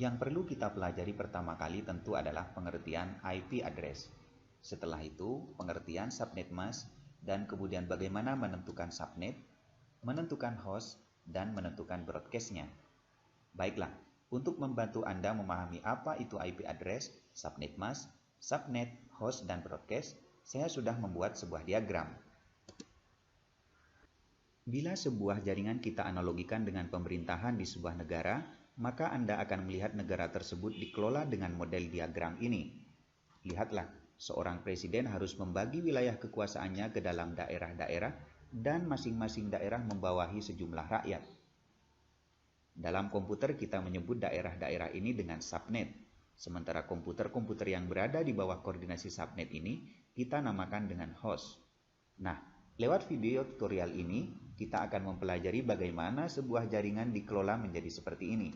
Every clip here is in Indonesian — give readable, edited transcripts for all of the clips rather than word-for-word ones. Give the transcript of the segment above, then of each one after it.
Yang perlu kita pelajari pertama kali tentu adalah pengertian IP address. Setelah itu, pengertian subnet mask dan kemudian bagaimana menentukan subnet, menentukan host, dan menentukan broadcast-nya. Baiklah, untuk membantu Anda memahami apa itu IP address, subnet mask, subnet, host, dan broadcast, saya sudah membuat sebuah diagram. Bila sebuah jaringan kita analogikan dengan pemerintahan di sebuah negara, maka Anda akan melihat negara tersebut dikelola dengan model diagram ini. Lihatlah, seorang presiden harus membagi wilayah kekuasaannya ke dalam daerah-daerah dan masing-masing daerah membawahi sejumlah rakyat. Dalam komputer kita menyebut daerah-daerah ini dengan subnet, sementara komputer-komputer yang berada di bawah koordinasi subnet ini kita namakan dengan host. Nah, lewat video tutorial ini kita akan mempelajari bagaimana sebuah jaringan dikelola menjadi seperti ini.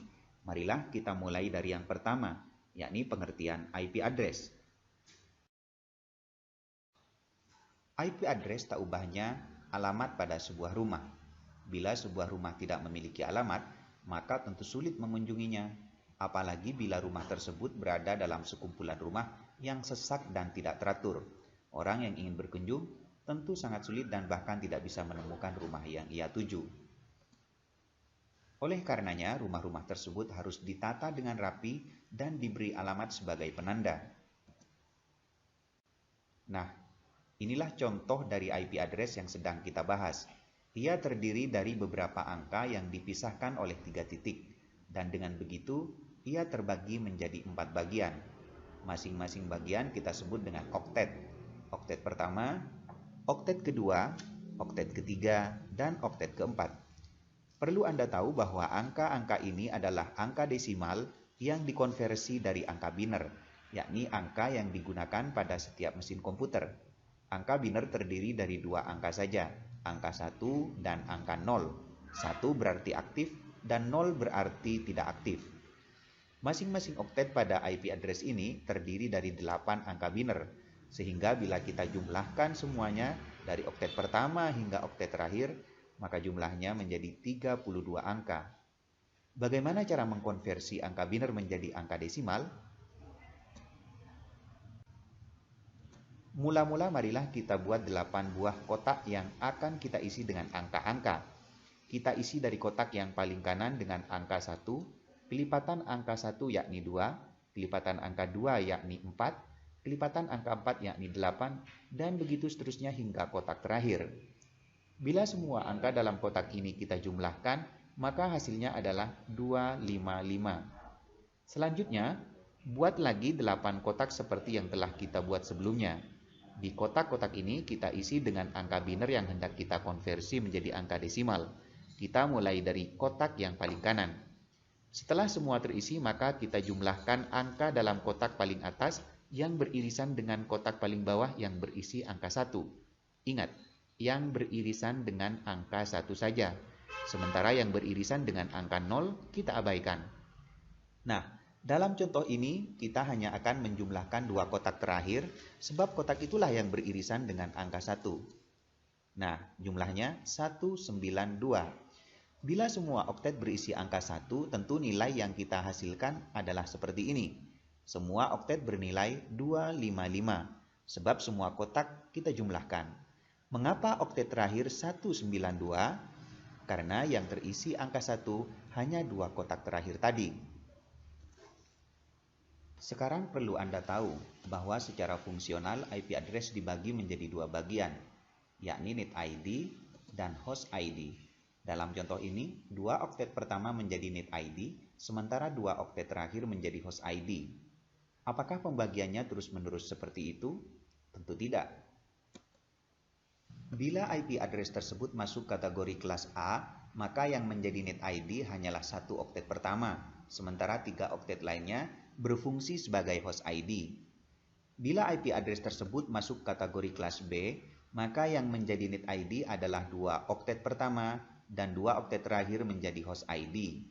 Marilah kita mulai dari yang pertama, yakni pengertian IP address. IP address tak ubahnya alamat pada sebuah rumah. Bila sebuah rumah tidak memiliki alamat, maka tentu sulit mengunjunginya. Apalagi bila rumah tersebut berada dalam sekumpulan rumah yang sesak dan tidak teratur. Orang yang ingin berkunjung tentu sangat sulit dan bahkan tidak bisa menemukan rumah yang ia tuju. Oleh karenanya, rumah-rumah tersebut harus ditata dengan rapi dan diberi alamat sebagai penanda. Nah, inilah contoh dari IP address yang sedang kita bahas. Ia terdiri dari beberapa angka yang dipisahkan oleh 3 titik, dan dengan begitu ia terbagi menjadi 4 bagian. Masing-masing bagian kita sebut dengan oktet. Oktet pertama, oktet kedua, oktet ketiga, dan oktet keempat. Perlu Anda tahu bahwa angka-angka ini adalah angka desimal yang dikonversi dari angka biner, yakni angka yang digunakan pada setiap mesin komputer. Angka biner terdiri dari 2 angka saja, angka 1 dan angka 0. 1 berarti aktif dan 0 berarti tidak aktif. Masing-masing oktet pada IP address ini terdiri dari 8 angka biner, sehingga bila kita jumlahkan semuanya dari oktet pertama hingga oktet terakhir, maka jumlahnya menjadi 32 angka. Bagaimana cara mengkonversi angka biner menjadi angka desimal? Mula-mula marilah kita buat 8 buah kotak yang akan kita isi dengan angka-angka. Kita isi dari kotak yang paling kanan dengan angka 1, kelipatan angka 1 yakni 2, kelipatan angka 2 yakni 4, kelipatan angka 4 yakni 8, dan begitu seterusnya hingga kotak terakhir. Bila semua angka dalam kotak ini kita jumlahkan, maka hasilnya adalah 255. Selanjutnya, buat lagi 8 kotak seperti yang telah kita buat sebelumnya. Di kotak-kotak ini kita isi dengan angka biner yang hendak kita konversi menjadi angka desimal. Kita mulai dari kotak yang paling kanan. Setelah semua terisi, maka kita jumlahkan angka dalam kotak paling atas yang beririsan dengan kotak paling bawah yang berisi angka 1. Ingat, yang beririsan dengan angka 1 saja. Sementara yang beririsan dengan angka 0 kita abaikan. Nah, dalam contoh ini kita hanya akan menjumlahkan 2 kotak terakhir sebab kotak itulah yang beririsan dengan angka 1. Nah, jumlahnya 192. Bila semua oktet berisi angka 1, tentu nilai yang kita hasilkan adalah seperti ini. Semua oktet bernilai 255 sebab semua kotak kita jumlahkan. Mengapa oktet terakhir 192? Karena yang terisi angka 1 hanya 2 kotak terakhir tadi. Sekarang perlu Anda tahu bahwa secara fungsional IP address dibagi menjadi 2 bagian, yakni net ID dan host ID. Dalam contoh ini, 2 oktet pertama menjadi net ID, sementara 2 oktet terakhir menjadi host ID. Apakah pembagiannya terus-menerus seperti itu? Tentu tidak. Bila IP address tersebut masuk kategori kelas A, maka yang menjadi net ID hanyalah 1 oktet pertama, sementara 3 oktet lainnya berfungsi sebagai host ID. Bila IP address tersebut masuk kategori kelas B, maka yang menjadi net ID adalah 2 oktet pertama dan 2 oktet terakhir menjadi host ID.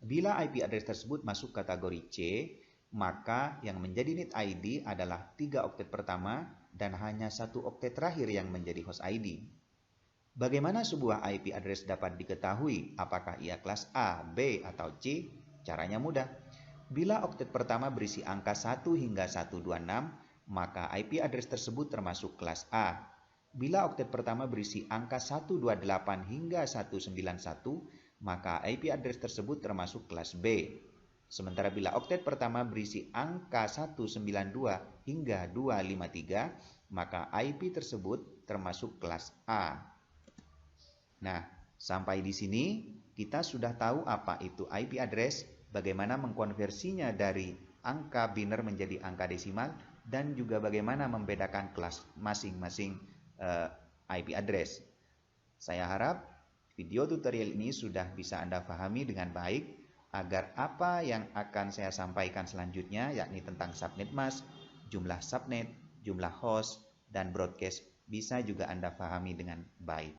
Bila IP address tersebut masuk kategori C, maka yang menjadi net ID adalah 3 oktet pertama dan hanya 1 oktet terakhir yang menjadi host ID. Bagaimana sebuah IP address dapat diketahui apakah ia kelas A, B, atau C? Caranya mudah. Bila oktet pertama berisi angka 1 hingga 126, maka IP address tersebut termasuk kelas A. Bila oktet pertama berisi angka 128 hingga 191, maka IP address tersebut termasuk kelas B. Sementara bila oktet pertama berisi angka 192 hingga 253, maka IP tersebut termasuk kelas A. Nah, sampai di sini kita sudah tahu apa itu IP address, bagaimana mengkonversinya dari angka biner menjadi angka desimal, dan juga bagaimana membedakan kelas masing-masing IP address. Saya harap video tutorial ini sudah bisa Anda pahami dengan baik, agar apa yang akan saya sampaikan selanjutnya, yakni tentang subnet mask, jumlah subnet, jumlah host, dan broadcast, bisa juga Anda pahami dengan baik.